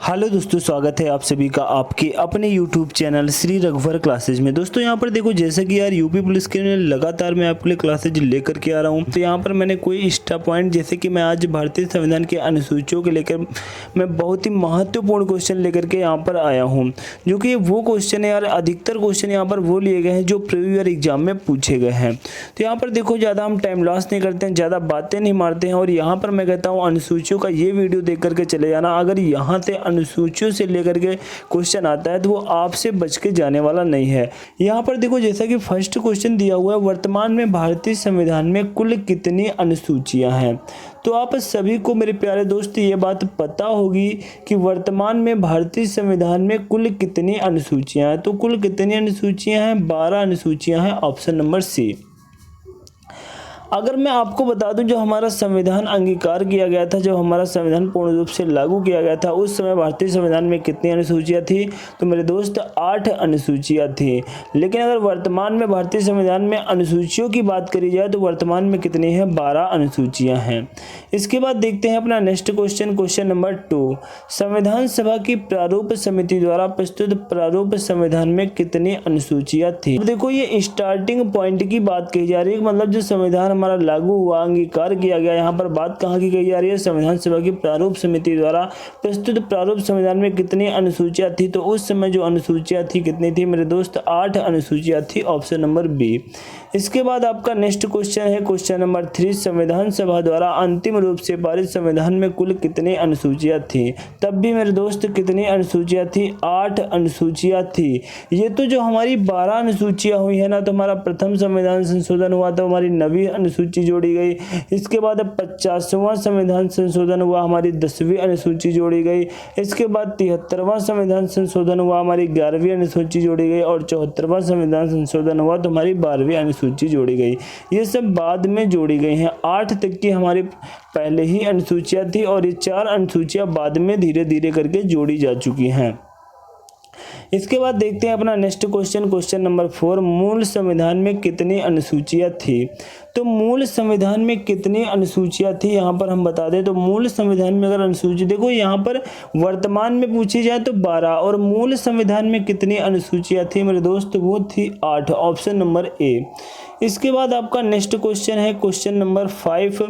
Hello दोस्तों, स्वागत है आप सभी का आपके अपने YouTube चैनल श्री रघुवर क्लासेज में। दोस्तों यहाँ पर देखो, जैसे कि यार यूपी पुलिस के लिए लगातार मैं आपके लिए क्लासेज लेकर के आ रहा हूँ। तो यहाँ पर मैंने कोई एक्स्ट्रा पॉइंट, जैसे कि मैं आज भारतीय संविधान के अनुसूचियों को लेकर मैं बहुत ही महत्वपूर्ण क्वेश्चन लेकर के यहाँ पर आया हूँ, जो कि वो क्वेश्चन है यार, अधिकतर क्वेश्चन यहाँ पर वो लिए गए हैं जो प्रीवियस ईयर एग्जाम में पूछे गए हैं। तो यहाँ पर देखो, ज़्यादा हम टाइम लॉस नहीं करते हैं, ज़्यादा बातें नहीं मारते हैं, और यहाँ पर मैं कहता हूँ अनुसूचियों का ये वीडियो देख करके चले जाना। अगर यहाँ से अनुसूचियों से लेकर के क्वेश्चन आता है तो वो आपसे बच के जाने वाला नहीं है। यहाँ पर देखो, जैसा कि फर्स्ट क्वेश्चन दिया हुआ है, वर्तमान में भारतीय संविधान में कुल कितनी अनुसूचियां हैं। तो आप सभी को मेरे प्यारे दोस्त ये बात पता होगी कि वर्तमान में भारतीय संविधान में कुल कितनी अनुसूचियां हैं। तो कुल कितनी अनुसूचियां हैं? 12 अनुसूचियां हैं, ऑप्शन नंबर सी। अगर मैं आपको बता दूं, जो हमारा संविधान अंगीकार किया गया था, जब हमारा संविधान पूर्ण रूप से लागू किया गया था, उस समय भारतीय संविधान में कितनी अनुसूचियां थी? तो मेरे दोस्त 8 अनुसूचियां थी। लेकिन अगर वर्तमान में भारतीय संविधान में अनुसूचियों की बात करी जाए तो वर्तमान में कितनी है? 12 अनुसूचियां हैं। इसके बाद देखते हैं अपना नेक्स्ट क्वेश्चन, क्वेश्चन नंबर 2। संविधान सभा की प्रारूप समिति द्वारा प्रस्तुत प्रारूप संविधान में कितनी अनुसूचियां थी? देखो, ये स्टार्टिंग पॉइंट की बात कही जा रही है, मतलब जो संविधान हमारा लागू हुआ, अंगीकार किया गया, यहाँ पर बात कहाँ की कही जा रही है? संविधान सभा की प्रारूप समिति द्वारा प्रस्तुत प्रारूप संविधान में कितनी अनुसूचियां थी? तो उस समय जो अनुसूचियां थी कितनी थी मेरे दोस्त? 8 अनुसूचियां थी, ऑप्शन नंबर बी। इसके बाद आपका नेक्स्ट क्वेश्चन है क्वेश्चन नंबर 3। संविधान सभा द्वारा अंतिम रूप से पारित संविधान में कुल कितनी अनुसूचियां थी? तब भी मेरे दोस्त कितनी अनुसूचियां थी? 8 अनुसूचियां थी। ये तो जो हमारी 12 अनुसूचियां हुई है ना, तो हमारा प्रथम संविधान संशोधन हुआ तो हमारी 9वीं अनुसूची जोड़ी गई। इसके बाद 50वां संविधान संशोधन हुआ, हमारी 10वीं अनुसूची जोड़ी गई। इसके बाद 73वां संविधान संशोधन हुआ, हमारी 11वीं अनुसूची जोड़ी गई, और 74वां संविधान संशोधन हुआ तो हमारी 12वीं अनुसूची जोड़ी गई। ये सब बाद में जोड़ी गई हैं। 8 तक की हमारी पहले ही अनुसूचियां थी, और ये 4 अनुसूचियां बाद में धीरे धीरे करके जोड़ी जा चुकी हैं। इसके बाद देखते हैं अपना नेक्स्ट क्वेश्चन, क्वेश्चन नंबर 4। मूल संविधान में कितनी अनुसूचियां थी? तो मूल संविधान में कितनी अनुसूचियां थी यहाँ पर हम बता दें। तो मूल संविधान में अगर अनुसूची देखो, यहाँ पर वर्तमान में पूछी जाए तो 12, और मूल संविधान में कितनी अनुसूचियां थी मेरे दोस्त? वो थी 8, ऑप्शन नंबर ए। इसके बाद आपका नेक्स्ट क्वेश्चन है क्वेश्चन नंबर 5।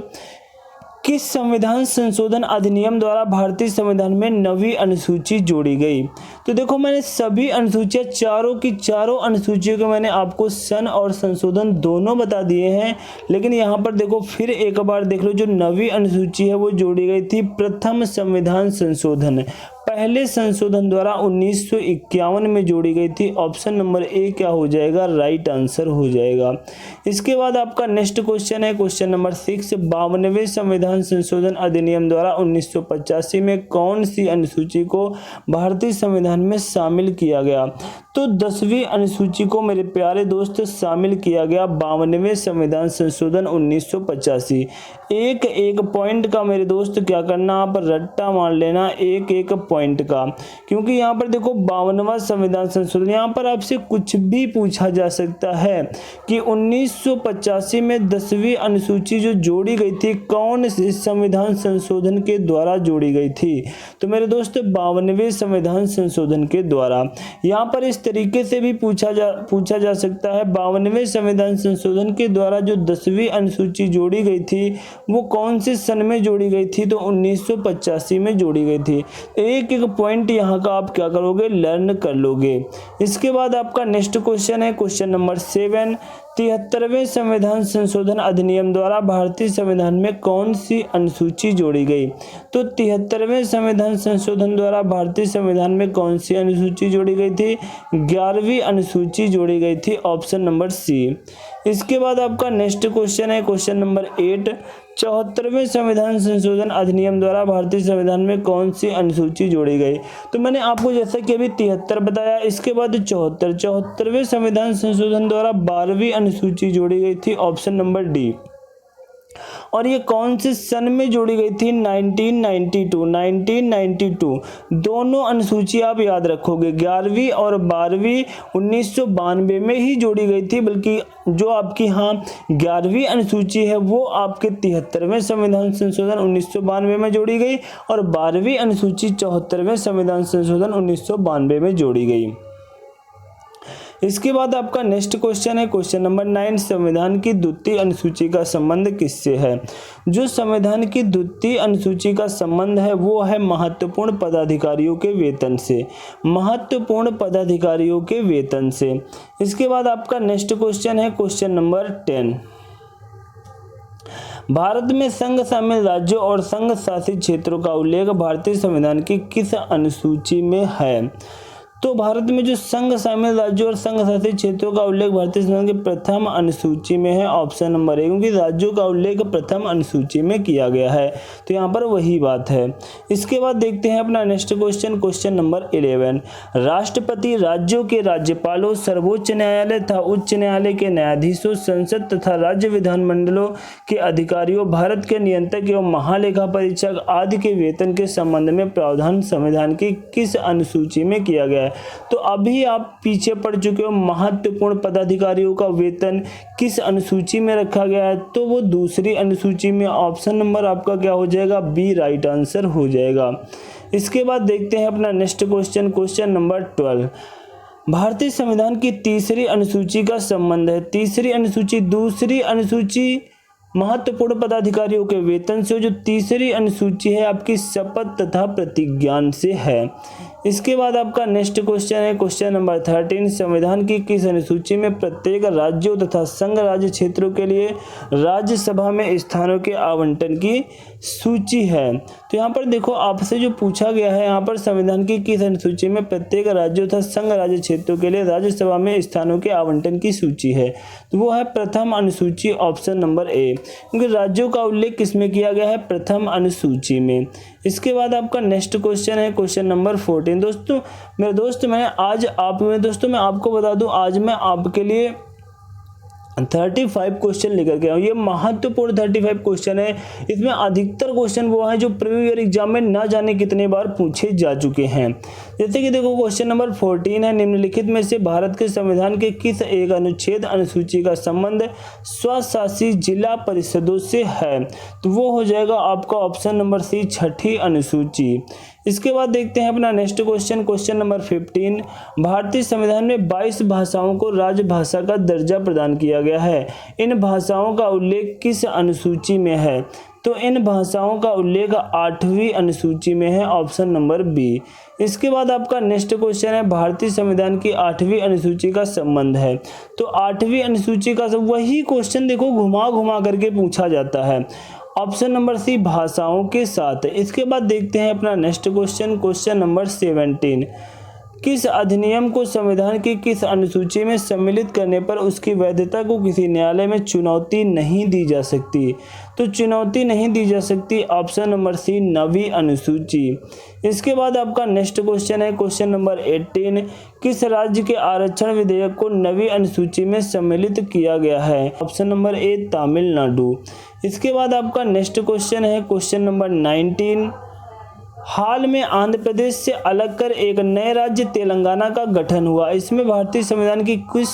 किस संविधान संशोधन अधिनियम द्वारा भारतीय संविधान में 9वीं अनुसूची जोड़ी गई? तो देखो, मैंने सभी अनुसूचियां, चारों की चारों अनुसूचियों को मैंने आपको सन और संशोधन दोनों बता दिए हैं। लेकिन यहाँ पर देखो, फिर एक बार देख लो, जो 9वीं अनुसूची है वो जोड़ी गई थी प्रथम संविधान संशोधन, पहले संशोधन द्वारा 1951 में जोड़ी गई थी। ऑप्शन नंबर ए क्या हो जाएगा? राइट आंसर हो जाएगा। इसके बाद आपका नेक्स्ट क्वेश्चन है क्वेश्चन नंबर 6। 52वें संविधान संशोधन अधिनियम द्वारा 1985 में कौन सी अनुसूची को भारतीय संविधान में शामिल किया गया? तो 10वीं अनुसूची को मेरे प्यारे दोस्त शामिल किया गया 52वें संविधान संशोधन 1985। एक एक पॉइंट का मेरे दोस्त क्या करना, आप रट्टा मार लेना एक एक पॉइंट का, क्योंकि यहाँ पर देखो 52वां संविधान संशोधन, यहाँ पर आपसे कुछ भी पूछा जा सकता है कि 1985 में 10वीं अनुसूची जो जोड़ी गई थी, कौन से संविधान संशोधन के द्वारा जोड़ी गई थी? तो मेरे दोस्त 52वें संविधान संशोधन के द्वारा। यहाँ पर इस तरीके से भी पूछा जा सकता है, 52वें संविधान संशोधन के द्वारा जो 10वीं अनुसूची जोड़ी गई थी वो कौन से सन में जोड़ी गई थी? तो 1985 में जोड़ी गई थी। एक एक पॉइंट यहाँ का आप क्या करोगे? लर्न कर लोगे। इसके बाद आपका नेक्स्ट क्वेश्चन है क्वेश्चन नंबर 7। 73वें संविधान संशोधन अधिनियम द्वारा भारतीय संविधान में कौन सी अनुसूची जोड़ी गई? तो 73वें संविधान संशोधन द्वारा भारतीय संविधान में कौन सी अनुसूची जोड़ी गई थी? 11वीं अनुसूची जोड़ी गई थी, ऑप्शन नंबर सी। इसके बाद आपका नेक्स्ट क्वेश्चन है क्वेश्चन नंबर 8। 74वें संविधान संशोधन अधिनियम द्वारा भारतीय संविधान में कौन सी अनुसूची जोड़ी गई? तो मैंने आपको जैसा कि अभी 73 बताया, इसके बाद 74वें संविधान संशोधन द्वारा 12वीं अनुसूची जोड़ी गई थी, ऑप्शन नंबर डी। और ये कौन से सन में जोड़ी गई थी? 1992 दोनों अनुसूची आप याद रखोगे, 11वीं और 12वीं 1992 में ही जोड़ी गई थी, बल्कि जो आपकी 11वीं अनुसूची है वो आपके 73वें संविधान संशोधन 1992 में जोड़ी गई और 12वीं अनुसूची 74वें संविधान संशोधन 1992 में जोड़ी गई। इसके बाद आपका नेक्स्ट क्वेश्चन है क्वेश्चन नंबर 9, संविधान की द्वितीय अनुसूची का संबंध किससे है? जो संविधान की द्वितीय अनुसूची का संबंध है वो है महत्वपूर्ण पदाधिकारियों के वेतन से, महत्वपूर्ण पदाधिकारियों के वेतन से। इसके बाद आपका नेक्स्ट क्वेश्चन है क्वेश्चन नंबर 10, भारत में संघ शामिल राज्यों और संघ शासित क्षेत्रों का उल्लेख भारतीय संविधान की किस अनुसूची में है? तो भारत में जो संघ शामिल राज्यों और संघ शासित क्षेत्रों का उल्लेख भारतीय संविधान की प्रथम अनुसूची में है, ऑप्शन नंबर 1, क्योंकि राज्यों का उल्लेख प्रथम अनुसूची में किया गया है, तो यहाँ पर वही बात है। इसके बाद देखते हैं अपना नेक्स्ट क्वेश्चन, क्वेश्चन नंबर 11, राष्ट्रपति राज्यों के राज्यपालों, सर्वोच्च न्यायालय तथा उच्च न्यायालय के न्यायाधीशों, संसद तथा राज्य विधानमंडलों के अधिकारियों, भारत के नियंत्रक एवं महालेखा परीक्षक आदि के वेतन के संबंध में प्रावधान संविधान की किस अनुसूची में किया गया है? तो अभी आप पीछे पड़ चुके हो, महत्वपूर्ण पदाधिकारियों का वेतन किस अनुसूची में रखा गया है? तो वो दूसरी अनुसूची में। ऑप्शन नंबर आपका क्या हो जाएगा? बी राइट आंसर हो जाएगा। इसके बाद देखते हैं अपना नेक्स्ट क्वेश्चन, क्वेश्चन नंबर 12, भारतीय संविधान की तीसरी अनुसूची का संबंध है। तीसरी अनुसूची दूसरी अनुसूची महत्वपूर्ण पदाधिकारियों के वेतन से, जो तीसरी अनुसूची है आपकी शपथ तथा प्रतिज्ञान से है। इसके बाद आपका नेक्स्ट क्वेश्चन है क्वेश्चन नंबर 13, संविधान की किस अनुसूची में प्रत्येक राज्यों तथा संघ राज्य क्षेत्रों के लिए राज्यसभा में स्थानों के आवंटन की सूची है? तो यहाँ पर देखो आपसे जो पूछा गया है, यहाँ पर संविधान की किस अनुसूची में प्रत्येक राज्यों तथा संघ राज्य क्षेत्रों के लिए राज्यसभा में स्थानों के आवंटन की सूची है? तो वो है प्रथम अनुसूची, ऑप्शन नंबर ए, क्योंकि राज्यों का उल्लेख किसमें किया गया है? प्रथम अनुसूची में। इसके बाद आपका नेक्स्ट क्वेश्चन है क्वेश्चन नंबर 14। दोस्तों मेरे दोस्त मैं आपको बता दूं, आज मैं आपके लिए 35 क्वेश्चन लेकर के आऊँ। ये महत्वपूर्ण 35 क्वेश्चन है। इसमें अधिकतर क्वेश्चन वो हैं जो प्रीवियस ईयर एग्जाम में ना जाने कितने बार पूछे जा चुके हैं। जैसे कि देखो क्वेश्चन नंबर 14 है, निम्नलिखित में से भारत के संविधान के किस एक अनुच्छेद अनुसूची का संबंध स्वशासित जिला परिषदों से है? तो वो हो जाएगा आपका ऑप्शन नंबर सी, छठी अनुसूची। इसके बाद देखते हैं अपना नेक्स्ट क्वेश्चन, क्वेश्चन नंबर 15, भारतीय संविधान में 22 भाषाओं को राजभाषा का दर्जा प्रदान किया गया है। इन भाषाओं का उल्लेख किस अनुसूची में है? तो इन भाषाओं का उल्लेख 8वीं अनुसूची में है, ऑप्शन नंबर बी। इसके बाद आपका नेक्स्ट क्वेश्चन है, भारतीय संविधान की 8वीं अनुसूची का संबंध है। तो 8वीं अनुसूची का वही क्वेश्चन देखो घुमा घुमा करके पूछा जाता है, ऑप्शन नंबर सी, भाषाओं के साथ। इसके बाद देखते हैं अपना नेक्स्ट क्वेश्चन, क्वेश्चन नंबर 17, किस अधिनियम को संविधान की किस अनुसूची में सम्मिलित करने पर उसकी वैधता को किसी न्यायालय में चुनौती नहीं दी जा सकती? तो चुनौती नहीं दी जा सकती, ऑप्शन नंबर सी, 9वीं अनुसूची। इसके बाद आपका नेक्स्ट क्वेश्चन है क्वेश्चन नंबर 18, किस राज्य के आरक्षण विधेयक को 9वीं अनुसूची में सम्मिलित किया गया है? Option number A, Tamil Nadu. इसके बाद आपका नेक्स्ट क्वेश्चन है क्वेश्चन नंबर 19, हाल में आंध्र प्रदेश से अलग कर एक नए राज्य तेलंगाना का गठन हुआ, इसमें भारतीय संविधान की किस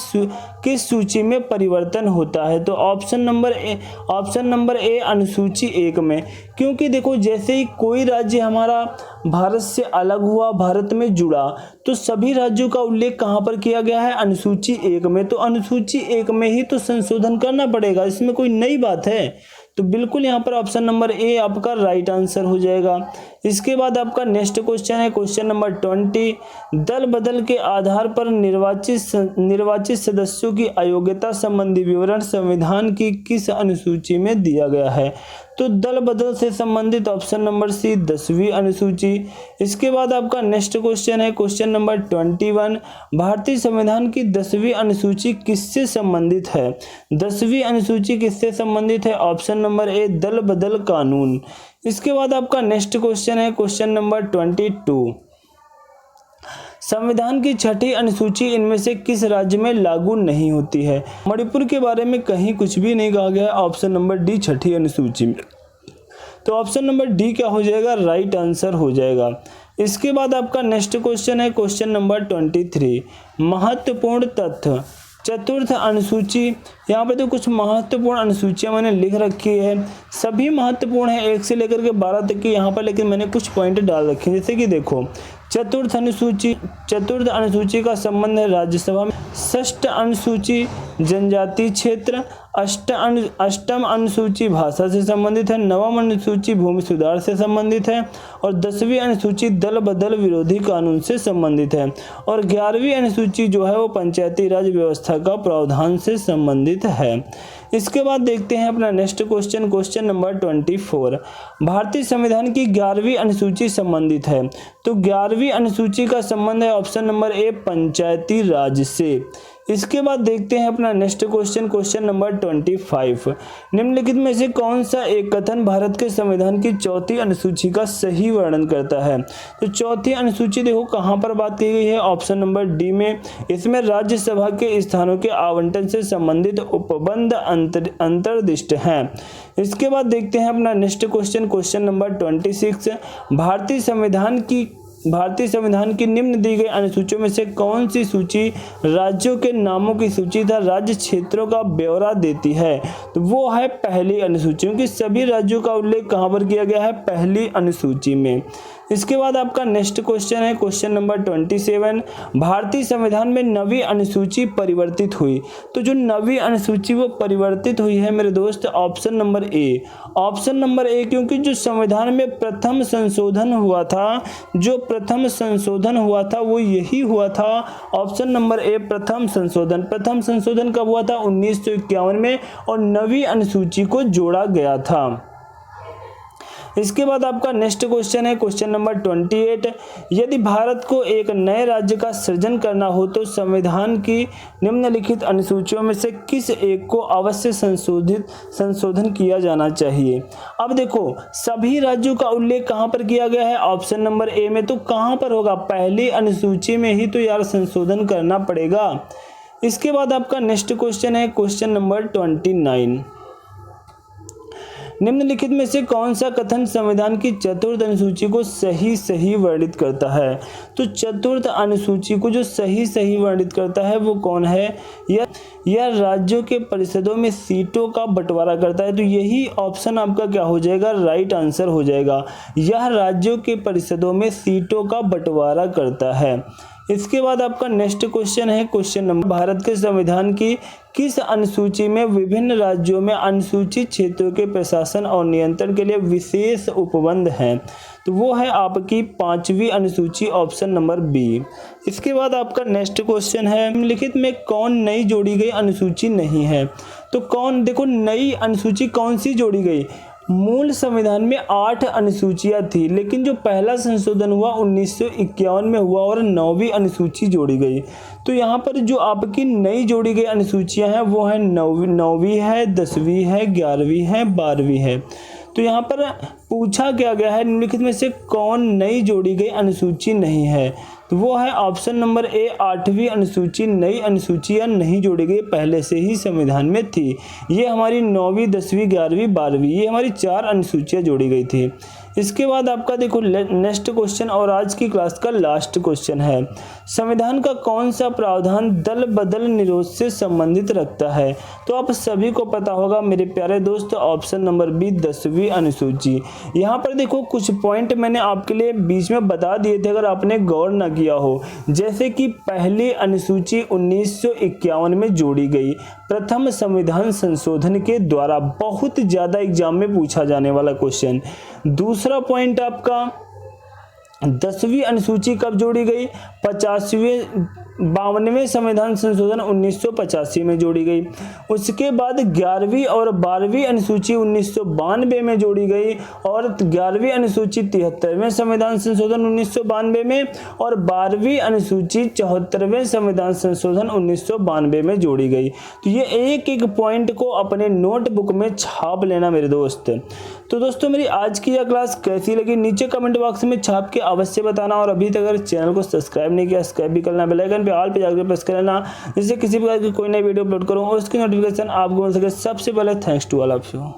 सूची में परिवर्तन होता है? तो ऑप्शन नंबर ए अनुसूची 1 में। क्योंकि देखो जैसे ही कोई राज्य हमारा भारत से अलग हुआ, भारत में जुड़ा, तो सभी राज्यों का उल्लेख कहाँ पर किया गया है? अनुसूची 1 में। तो अनुसूची 1 में ही तो संशोधन करना पड़ेगा, इसमें कोई नई बात है? तो बिल्कुल यहाँ पर ऑप्शन नंबर ए आपका राइट आंसर हो जाएगा। इसके बाद आपका नेक्स्ट क्वेश्चन है क्वेश्चन नंबर 20, दल बदल के आधार पर निर्वाचित सदस्यों की अयोग्यता संबंधी विवरण संविधान की किस अनुसूची में दिया गया है? तो दल बदल से संबंधित ऑप्शन नंबर सी, 10वीं अनुसूची। इसके बाद आपका नेक्स्ट क्वेश्चन है क्वेश्चन नंबर 21, भारतीय संविधान की 10वीं अनुसूची किससे संबंधित है? 10वीं अनुसूची किससे संबंधित है? ऑप्शन नंबर ए, दल बदल कानून। इसके बाद आपका नेक्स्ट क्वेश्चन है क्वेश्चन नंबर 22, संविधान की छठी अनुसूची इनमें से किस राज्य में लागू नहीं होती है? मणिपुर के बारे में कहीं कुछ भी नहीं कहा गया है। ऑप्शन नंबर डी छठी अनुसूची में, तो ऑप्शन नंबर डी क्या हो जाएगा? राइट आंसर हो जाएगा। इसके बाद आपका नेक्स्ट क्वेश्चन है क्वेश्चन नंबर 23, महत्वपूर्ण तथ्य चतुर्थ अनुसूची। यहाँ पे तो कुछ महत्वपूर्ण अनुसूचियाँ मैंने लिख रखी है, सभी महत्वपूर्ण है 1 से लेकर के 12 तक की यहाँ पर, लेकिन मैंने कुछ पॉइंट डाल रखे हैं। जैसे कि देखो, चतुर्थ अनुसूची का संबंध है राज्यसभा में, षष्ठ अनुसूची जनजातीय क्षेत्र, अष्टम अनुसूची भाषा से संबंधित है, नवम अनुसूची भूमि सुधार से संबंधित है, और 10वीं अनुसूची दल बदल विरोधी कानून से संबंधित है, और 11वीं अनुसूची जो है वो पंचायती राज व्यवस्था का प्रावधान से संबंधित है। इसके बाद देखते हैं अपना नेक्स्ट क्वेश्चन, क्वेश्चन नंबर 24, भारतीय संविधान की 11वीं अनुसूची संबंधित है, तो 11वीं अनुसूची का संबंध है ऑप्शन नंबर ए पंचायती राज से। इसके बाद देखते हैं अपना नेक्स्ट क्वेश्चन, क्वेश्चन नंबर 25, निम्नलिखित में से कौन सा एक कथन भारत के संविधान की 4थी अनुसूची का सही वर्णन करता है? तो 4थी अनुसूची देखो कहाँ पर बात की गई है, ऑप्शन नंबर डी में। इसमें राज्यसभा के स्थानों के आवंटन से संबंधित उपबंध अंतर्दिष्ट हैं। इसके बाद देखते हैं अपना नेक्स्ट क्वेश्चन, क्वेश्चन नंबर 26, भारतीय संविधान की निम्न दी गई अनुसूचियों में से कौन सी सूची राज्यों के नामों की सूची तथा राज्य क्षेत्रों का ब्यौरा देती है? तो वो है पहली अनुसूची, क्योंकि सभी राज्यों का उल्लेख कहाँ पर किया गया है? पहली अनुसूची में। इसके बाद आपका नेक्स्ट क्वेश्चन है क्वेश्चन नंबर 27, भारतीय संविधान में नवी अनुसूची परिवर्तित हुई, तो जो नवी अनुसूची वो परिवर्तित हुई है मेरे दोस्त option number A. Option number A, क्योंकि जो संविधान में प्रथम संशोधन हुआ था वो यही हुआ था, ऑप्शन नंबर ए प्रथम संशोधन कब हुआ था? 1951 में, और नवी अनुसूची को जोड़ा गया था। इसके बाद आपका नेक्स्ट क्वेश्चन है क्वेश्चन नंबर 28, यदि भारत को एक नए राज्य का सृजन करना हो तो संविधान की निम्नलिखित अनुसूचियों में से किस एक को अवश्य संशोधन किया जाना चाहिए? अब देखो, सभी राज्यों का उल्लेख कहाँ पर किया गया है? ऑप्शन नंबर ए में, तो कहाँ पर होगा? पहली अनुसूची में ही तो यार संशोधन करना पड़ेगा। इसके बाद आपका नेक्स्ट क्वेश्चन है क्वेश्चन नंबर 29, निम्नलिखित में से कौन सा कथन संविधान की चतुर्थ अनुसूची को सही वर्णित करता है? तो चतुर्थ अनुसूची को जो सही वर्णित करता है वो कौन है? यह राज्यों के परिषदों में सीटों का बंटवारा करता है, तो यही ऑप्शन आपका क्या हो जाएगा? राइट आंसर हो जाएगा। यह राज्यों के परिषदों में सीटों का बंटवारा करता है। इसके बाद आपका नेक्स्ट क्वेश्चन है क्वेश्चन नंबर, भारत के संविधान की किस अनुसूची में विभिन्न राज्यों में अनुसूचित क्षेत्रों के प्रशासन और नियंत्रण के लिए विशेष उपबंध हैं? तो वो है आपकी 5वीं अनुसूची, ऑप्शन नंबर बी। इसके बाद आपका नेक्स्ट क्वेश्चन है, निम्नलिखित में कौन नई जोड़ी गई अनुसूची नहीं है? तो देखो नई अनुसूची कौन सी जोड़ी गई? मूल संविधान में 8 अनुसूचियां थी, लेकिन जो पहला संशोधन हुआ 1951 में हुआ और 9वीं अनुसूची जोड़ी गई। तो यहाँ पर जो आपकी नई जोड़ी गई अनुसूचियां हैं वो है 9वीं है, 10वीं है, 11वीं है, 12वीं है। तो यहाँ पर पूछा क्या गया है, निम्नलिखित में से कौन नई जोड़ी गई अनुसूची नहीं है? तो वो है ऑप्शन नंबर ए 8वीं अनुसूची। नई अनुसूचियां नहीं जोड़ी गई, पहले से ही संविधान में थी। ये हमारी 9वीं, 10वीं, 11वीं, 12वीं, ये हमारी 4 अनुसूचियां जोड़ी गई थी। इसके बाद आपका देखो नेक्स्ट क्वेश्चन और आज की क्लास का लास्ट क्वेश्चन है, संविधान का कौन सा प्रावधान दल बदल निरोध से संबंधित रखता है? तो आप सभी को पता होगा मेरे प्यारे दोस्त, ऑप्शन नंबर बी 10वीं अनुसूची। यहाँ पर देखो कुछ पॉइंट मैंने आपके लिए बीच में बता दिए थे, अगर आपने गौर न किया हो। जैसे कि पहली अनुसूची 1951 में जोड़ी गई, प्रथम संविधान संशोधन के द्वारा, बहुत ज्यादा एग्जाम में पूछा जाने वाला क्वेश्चन। दूसरा पॉइंट आपका 10वीं अनुसूची कब जोड़ी गई? 52वें संविधान संशोधन 1985 में जोड़ी गई। उसके बाद 11वीं और 12वीं अनुसूची 1992 में जोड़ी गई, और 11वीं अनुसूची 73वें संविधान संशोधन 1992 में, और 12वीं अनुसूची 74वें संविधान संशोधन 1992 में जोड़ी गई। तो ये एक एक पॉइंट को अपने नोटबुक में छाप लेना मेरे दोस्त। तो दोस्तों मेरी आज की यह क्लास कैसी लगी नीचे कमेंट बॉक्स में छाप के अवश्य बताना, और अभी तक अगर चैनल को सब्सक्राइब नहीं किया सब्सक्राइब भी करना, बेल आइकन पे ऑल पे जाकर प्रेस कर लेना, जिससे किसी प्रकार की कोई नई वीडियो अपलोड करूँ और उसकी नोटिफिकेशन आपको मिल सके सबसे पहले। Thanks to all of you.